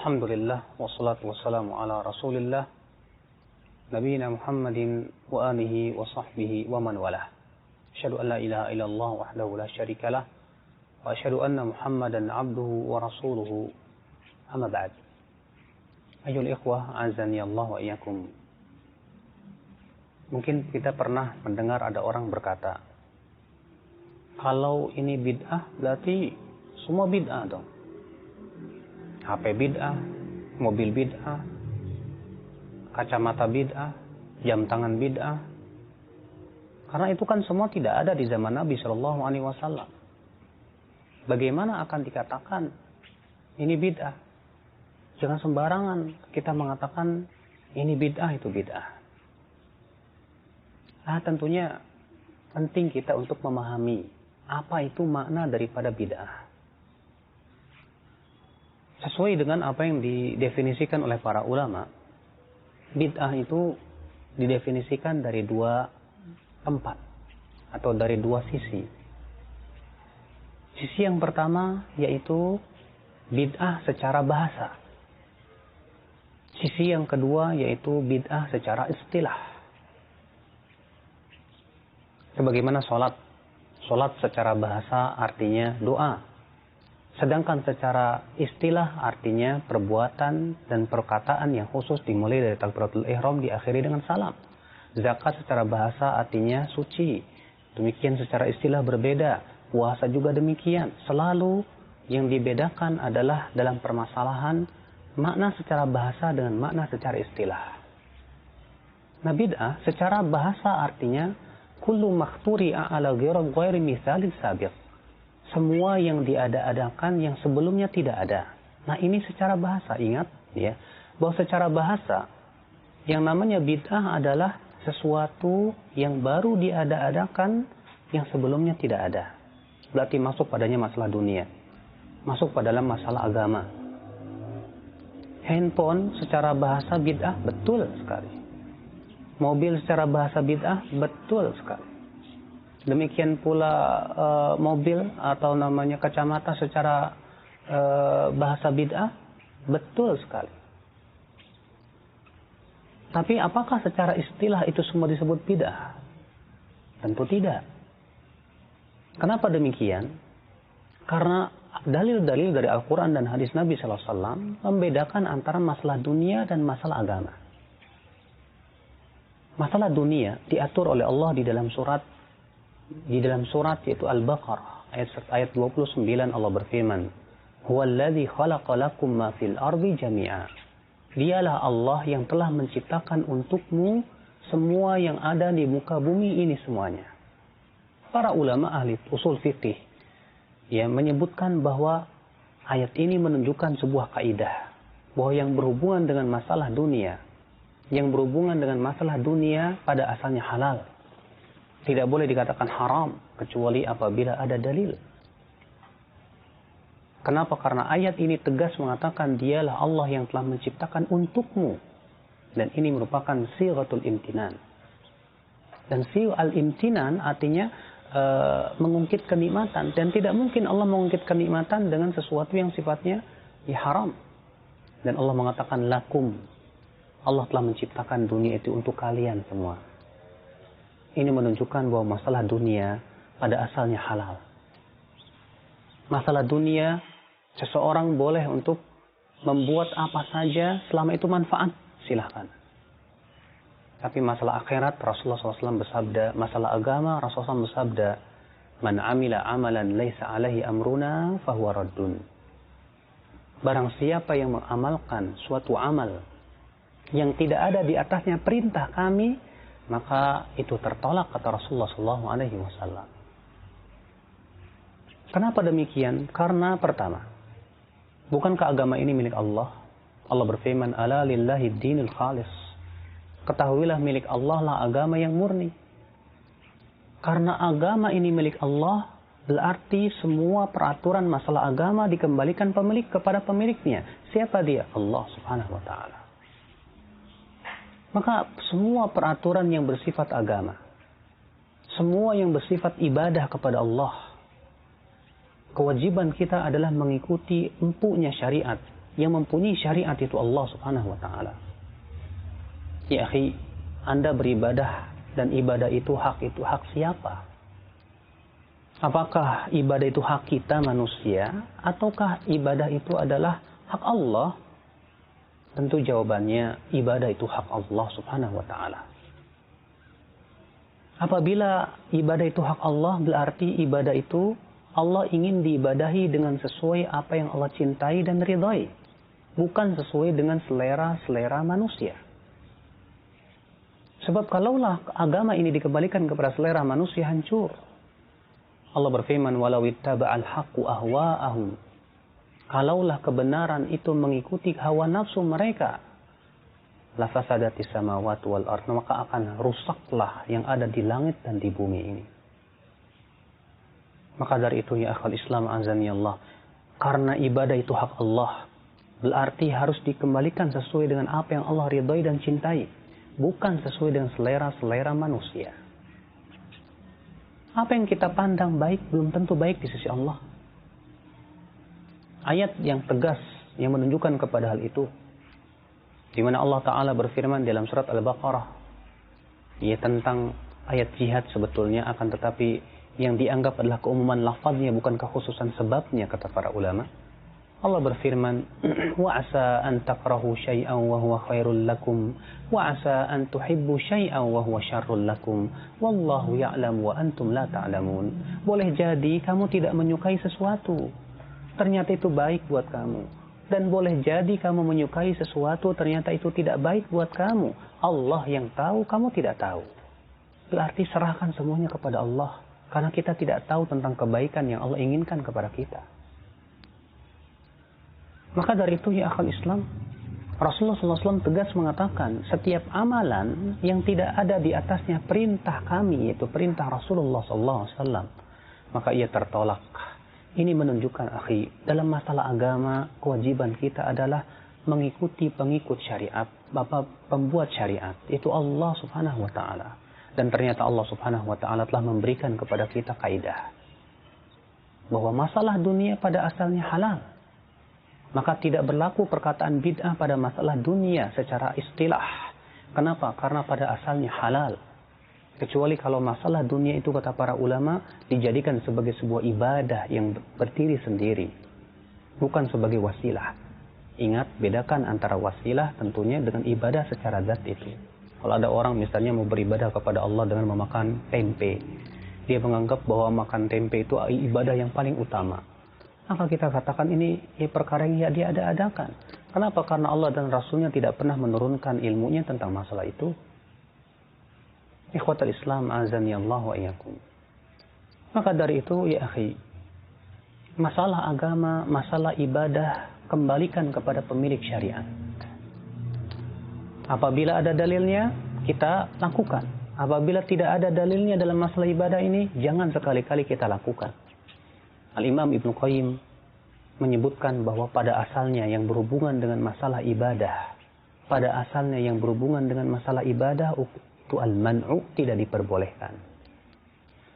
Alhamdulillah wassalatu wassalamu ala Rasulillah nabiyina Muhammadin wa alihi wa sahbihi wa man walah. Asyhadu an la ilaha illallah wahdahu la syarikalah wa asyhadu anna Muhammadan abduhu wa rasuluhu. Amma ba'd. Ayyuhal ikhwah, azani Allah wa iyyakum. Mungkin kita pernah mendengar ada orang berkata, kalau ini bid'ah berarti semua bid'ah dong. HP bid'ah, mobil bid'ah, kacamata bid'ah, jam tangan bid'ah. Karena itu kan semua tidak ada di zaman Nabi Shallallahu Alaihi Wasallam. Bagaimana akan dikatakan ini bid'ah? Jangan sembarangan kita mengatakan ini bid'ah, itu bid'ah. Tentunya penting kita untuk memahami apa itu makna daripada bid'ah. Sesuai dengan apa yang didefinisikan oleh para ulama, bid'ah itu didefinisikan dari dua tempat atau dari dua sisi. Sisi yang pertama yaitu bid'ah secara bahasa. Sisi yang kedua yaitu bid'ah secara istilah. Sebagaimana sholat. Sholat secara bahasa artinya doa. Sedangkan secara istilah artinya perbuatan dan perkataan yang khusus dimulai dari takbiratul ihram diakhiri dengan salam. Zakat secara bahasa artinya suci. Demikian secara istilah berbeda. Puasa juga demikian. Selalu yang dibedakan adalah dalam permasalahan makna secara bahasa dengan makna secara istilah. Nah, bid'ah secara bahasa artinya kullu makhturi'a ala ghairi misalin sabiq. Semua yang diada-adakan yang sebelumnya tidak ada. Nah, ini secara bahasa. Ingat ya, bahwa secara bahasa yang namanya bid'ah adalah sesuatu yang baru diada-adakan yang sebelumnya tidak ada. Berarti masuk padanya masalah dunia. Masuk pada dalam masalah agama. Handphone secara bahasa bid'ah, betul sekali. Mobil secara bahasa bid'ah, betul sekali. Demikian pula mobil atau namanya kacamata secara bahasa bid'ah, betul sekali. Tapi apakah secara istilah itu semua disebut bid'ah? Tentu tidak. Kenapa demikian? Karena dalil-dalil dari Al-Quran dan hadis Nabi SAW membedakan antara masalah dunia dan masalah agama. Masalah dunia diatur oleh Allah di dalam surat yaitu Al-Baqarah ayat 29. Allah berfirman, "Huwallazi khalaqa lakum ma fil ardi jami'a." Dialah Allah yang telah menciptakan untukmu semua yang ada di muka bumi ini semuanya. Para ulama ahli usul fikih menyebutkan bahwa ayat ini menunjukkan sebuah kaidah bahwa yang berhubungan dengan masalah dunia, pada asalnya halal. Tidak boleh dikatakan haram kecuali apabila ada dalil. Kenapa? Karena ayat ini tegas mengatakan dialah Allah yang telah menciptakan untukmu. Dan ini merupakan sighatul imtinan. Dan sighatul imtinan artinya mengungkit kenikmatan. Dan tidak mungkin Allah mengungkit kenikmatan dengan sesuatu yang sifatnya haram. Dan Allah mengatakan lakum. Allah telah menciptakan dunia itu untuk kalian semua. Ini menunjukkan bahwa masalah dunia pada asalnya halal. Masalah dunia, seseorang boleh untuk membuat apa saja selama itu manfaat, silahkan. Tapi masalah akhirat, Rasulullah SAW bersabda, masalah agama, Rasulullah SAW bersabda, "Man amila amalan laisa alaihi amruna fahuwa raddun." Barang siapa yang mengamalkan suatu amal yang tidak ada di atasnya perintah kami, maka itu tertolak, kata Rasulullah SAW. Kenapa demikian? Karena pertama, bukankah agama ini milik Allah? Allah berfirman, "Ala lillahi dinul khalis." Ketahuilah milik Allah lah agama yang murni. Karena agama ini milik Allah, berarti semua peraturan masalah agama dikembalikan pemilik kepada pemiliknya. Siapa dia? Allah Subhanahu wa Ta'ala. Maka semua peraturan yang bersifat agama, semua yang bersifat ibadah kepada Allah, kewajiban kita adalah mengikuti empuknya syariat Yang mempunyai syariat itu Allah Subhanahu wa taala. Ya akhi, Anda beribadah dan ibadah itu hak siapa? Apakah ibadah itu hak kita manusia ataukah ibadah itu adalah hak Allah? Tentu jawabannya ibadah itu hak Allah Subhanahu wa taala. Apabila ibadah itu hak Allah, berarti ibadah itu Allah ingin diibadahi dengan sesuai apa yang Allah cintai dan ridhai, bukan sesuai dengan selera manusia. Sebab kalaulah agama ini dikembalikan kepada selera manusia, hancur. Allah berfirman, walau ittaba'al haqqu ahwa'ahum. Kalaulah kebenaran itu mengikuti hawa nafsu mereka, la fasadatis samawati wal ardh, maka akan rusaklah yang ada di langit dan di bumi ini. Maka dari itu ya akhwal Islam azani Allah, karena ibadah itu hak Allah, berarti harus dikembalikan sesuai dengan apa yang Allah ridhai dan cintai, bukan sesuai dengan selera manusia. Apa yang kita pandang baik belum tentu baik di sisi Allah. Ayat yang tegas yang menunjukkan kepada hal itu, di mana Allah Ta'ala berfirman dalam surat Al-Baqarah, ya tentang ayat jihad sebetulnya, akan tetapi yang dianggap adalah keumuman lafaznya bukan kekhususan sebabnya, kata para ulama. Allah berfirman, wa asa an takrahu syai'an wa huwa khairul lakum wa asa an tuhibbu syai'an wa huwa syarrul lakum wallahu ya'lam wa antum la ta'lamun. Boleh jadi kamu tidak menyukai sesuatu, ternyata itu baik buat kamu. Dan boleh jadi kamu menyukai sesuatu, ternyata itu tidak baik buat kamu. Allah yang tahu, kamu tidak tahu. Berarti serahkan semuanya kepada Allah, karena kita tidak tahu tentang kebaikan yang Allah inginkan kepada kita. Maka dari itu ya akhwal Islam, Rasulullah SAW tegas mengatakan, setiap amalan yang tidak ada di atasnya perintah kami, yaitu perintah Rasulullah SAW, maka ia tertolak. Ini menunjukkan, akhi, dalam masalah agama, kewajiban kita adalah mengikuti pengikut syariat, pembuat syariat, itu Allah Subhanahu wa Ta'ala. Dan ternyata Allah Subhanahu wa Ta'ala telah memberikan kepada kita kaidah bahwa masalah dunia pada asalnya halal. Maka tidak berlaku perkataan bid'ah pada masalah dunia secara istilah. Kenapa? Karena pada asalnya halal. Kecuali kalau masalah dunia itu, kata para ulama, dijadikan sebagai sebuah ibadah yang berdiri sendiri, bukan sebagai wasilah. Ingat, bedakan antara wasilah tentunya dengan ibadah secara zat itu. Kalau ada orang misalnya mau beribadah kepada Allah dengan memakan tempe, dia menganggap bahwa makan tempe itu ibadah yang paling utama. Maka kita katakan ini perkara yang dia ada-adakan. Kenapa? Karena Allah dan Rasulnya tidak pernah menurunkan ilmunya tentang masalah itu. Ikhwatul Islam azani Allah wa iyyakum. Maka dari itu ya akhi, masalah agama, masalah ibadah, kembalikan kepada pemilik syariat. Apabila ada dalilnya, kita lakukan. Apabila tidak ada dalilnya dalam masalah ibadah ini, jangan sekali-kali kita lakukan. Al-Imam Ibnu Qayyim menyebutkan bahwa pada asalnya yang berhubungan dengan masalah ibadah, itu al-man'u, tidak diperbolehkan.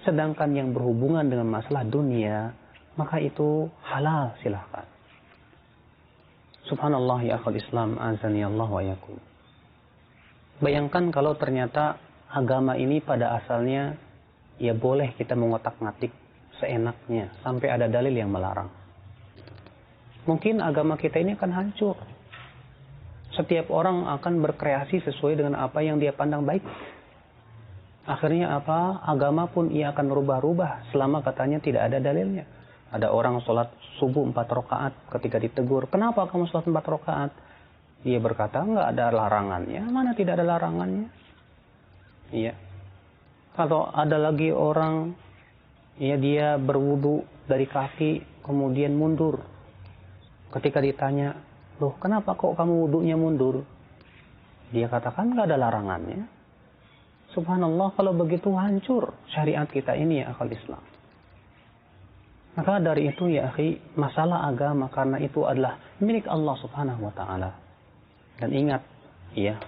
Sedangkan yang berhubungan dengan masalah dunia, maka itu halal, silahkan. Subhanallah ya akhul Islam azani Allah wa yakum. Bayangkan kalau ternyata agama ini pada asalnya ya boleh kita mengotak-ngatik seenaknya sampai ada dalil yang melarang. Mungkin agama kita ini akan hancur. Setiap orang akan berkreasi sesuai dengan apa yang dia pandang baik. Akhirnya apa? Agama pun ia akan rubah-rubah selama katanya tidak ada dalilnya. Ada orang sholat subuh 4 rakaat, ketika ditegur, kenapa kamu sholat 4 rakaat? Dia berkata, enggak ada larangannya. Mana tidak ada larangannya? Iya. Kalau ada lagi orang, ya dia berwudu dari kaki kemudian mundur. Ketika ditanya, loh kenapa kok kamu wudunya mundur? Dia katakan enggak ada larangannya. Subhanallah, kalau begitu hancur syariat kita ini ya akal Islam. Maka dari itu ya akhi, masalah agama karena itu adalah milik Allah Subhanahu wa Ta'ala. Dan ingat ya,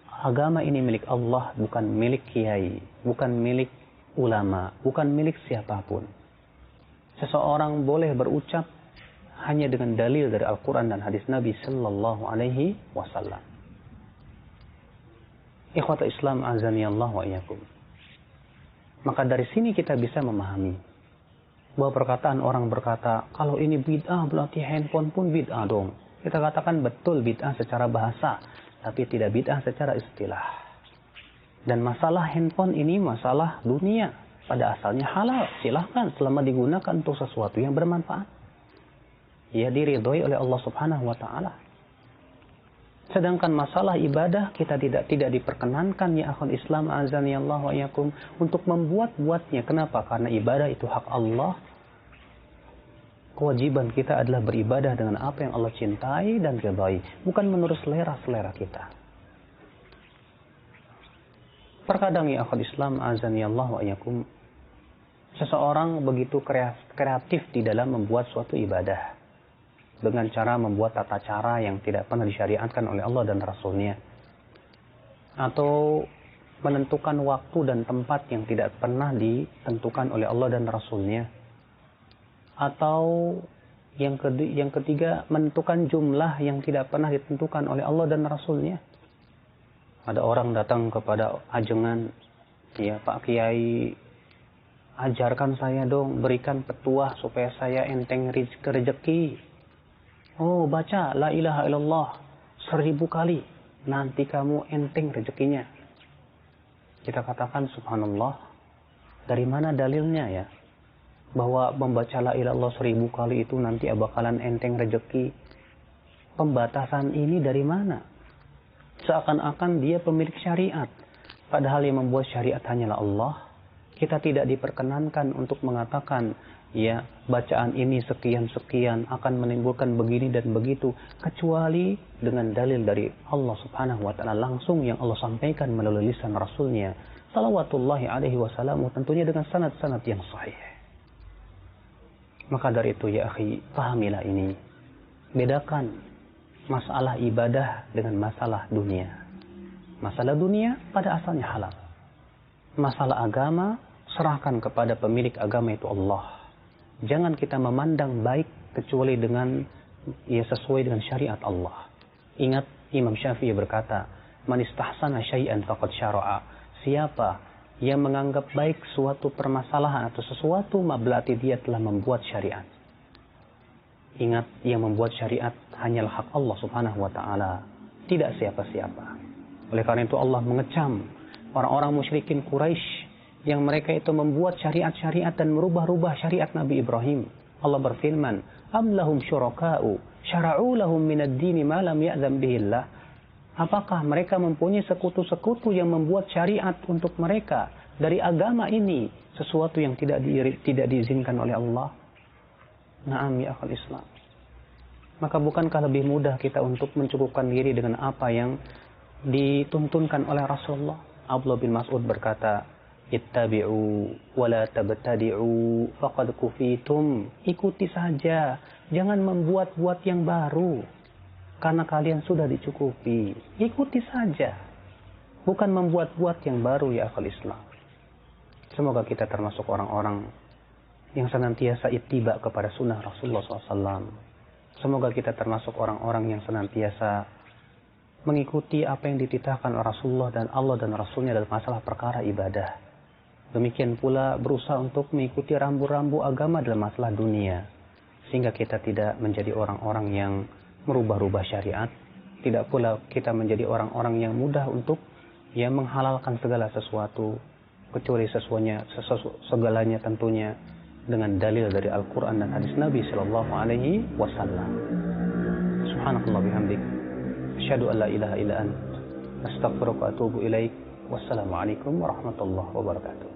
agama ini milik Allah, bukan milik kiai, bukan milik ulama, bukan milik siapapun. Seseorang boleh berucap hanya dengan dalil dari Al-Quran dan hadis Nabi Sallallahu Alaihi Wasallam. Ikhwata Islam azani Allah wa iyyakum. Maka dari sini kita bisa memahami bahwa perkataan orang berkata, kalau ini bid'ah berarti handphone pun bid'ah dong. Kita katakan betul bid'ah secara bahasa, tapi tidak bid'ah secara istilah. Dan masalah handphone ini masalah dunia. Pada asalnya halal, silahkan selama digunakan untuk sesuatu yang bermanfaat. Ia diridhoi oleh Allah Subhanahu wa Ta'ala. Sedangkan masalah ibadah kita tidak diperkenankan ya akhul Islam azani Allah wa iyyakum untuk membuat-buatnya. Kenapa? Karena ibadah itu hak Allah. Kewajiban kita adalah beribadah dengan apa yang Allah cintai dan ridhai, bukan menurut selera-selera kita. Terkadang ya akhul Islam azani Allah wa iyyakum, seseorang begitu kreatif di dalam membuat suatu ibadah dengan cara membuat tata cara yang tidak pernah disyariatkan oleh Allah dan Rasulnya, atau menentukan waktu dan tempat yang tidak pernah ditentukan oleh Allah dan Rasulnya, atau yang ketiga menentukan jumlah yang tidak pernah ditentukan oleh Allah dan Rasulnya. Ada orang datang kepada ajengan, ya Pak Kiai, ajarkan saya dong, berikan petuah supaya saya enteng rezeki. Oh, baca la ilaha illallah 1000 kali, nanti kamu enteng rezekinya. Kita katakan subhanallah, dari mana dalilnya ya? Bahwa membaca la ilaha illallah 1000 kali itu nanti bakalan enteng rezeki. Pembatasan ini dari mana? Seakan-akan dia pemilik syariat. Padahal yang membuat syariat hanyalah Allah. Kita tidak diperkenankan untuk mengatakan, ya bacaan ini sekian-sekian akan menimbulkan begini dan begitu. Kecuali dengan dalil dari Allah Subhanahu wa Ta'ala langsung yang Allah sampaikan melalui lisan Rasulnya salawatullahi alaihi wasallam, tentunya dengan sanad-sanad yang sahih. Maka dari itu ya akhi, pahamilah ini. Bedakan masalah ibadah dengan masalah dunia. Masalah dunia pada asalnya halal. Masalah agama, serahkan kepada pemilik agama itu Allah. Jangan kita memandang baik kecuali dengan sesuai dengan syariat Allah. Ingat Imam Syafi'i berkata, "Man istahsana syai'an faqad syara'a." Siapa yang menganggap baik suatu permasalahan atau sesuatu, berarti dia telah membuat syariat. Ingat, yang membuat syariat hanyalah hak Allah Subhanahu wa Ta'ala, tidak siapa-siapa. Oleh karena itu Allah mengecam orang-orang musyrikin Quraisy yang mereka itu membuat syariat-syariat dan merubah-rubah syariat Nabi Ibrahim. Allah berfirman, "Am lahum syuraka'u syara'u lahum minad dini ma lam ya'zam bihillah." Apakah mereka mempunyai sekutu-sekutu yang membuat syariat untuk mereka dari agama ini, sesuatu yang tidak diizinkan oleh Allah? Naam ya akhul Islam. Maka bukankah lebih mudah kita untuk mencukupkan diri dengan apa yang dituntunkan oleh Rasulullah? Abdullah bin Mas'ud berkata, "Ittabi'u wa la tabtadi'u faqad kufitum." Ikuti saja, jangan membuat-buat yang baru, karena kalian sudah dicukupi. Ikuti saja, bukan membuat-buat yang baru ya akhul Islam. Semoga kita termasuk orang-orang yang senantiasa ittiba kepada sunnah Rasulullah SAW. Semoga kita termasuk orang-orang yang senantiasa mengikuti apa yang dititahkan oleh Rasulullah dan Allah dan Rasulnya dalam masalah perkara ibadah. Demikian pula berusaha untuk mengikuti rambu-rambu agama dalam masalah dunia. Sehingga kita tidak menjadi orang-orang yang merubah-rubah syariat. Tidak pula kita menjadi orang-orang yang mudah untuk menghalalkan segala sesuatu, kecuali segalanya tentunya dengan dalil dari Al-Quran dan hadis Nabi Sallallahu Alaihi Wasallam. Subhanakallah bihamdik, asyhadu an la ilaha illa ant, astaghfiruka wa atubu ilaik. Wassalamualaikum warahmatullahi wabarakatuh.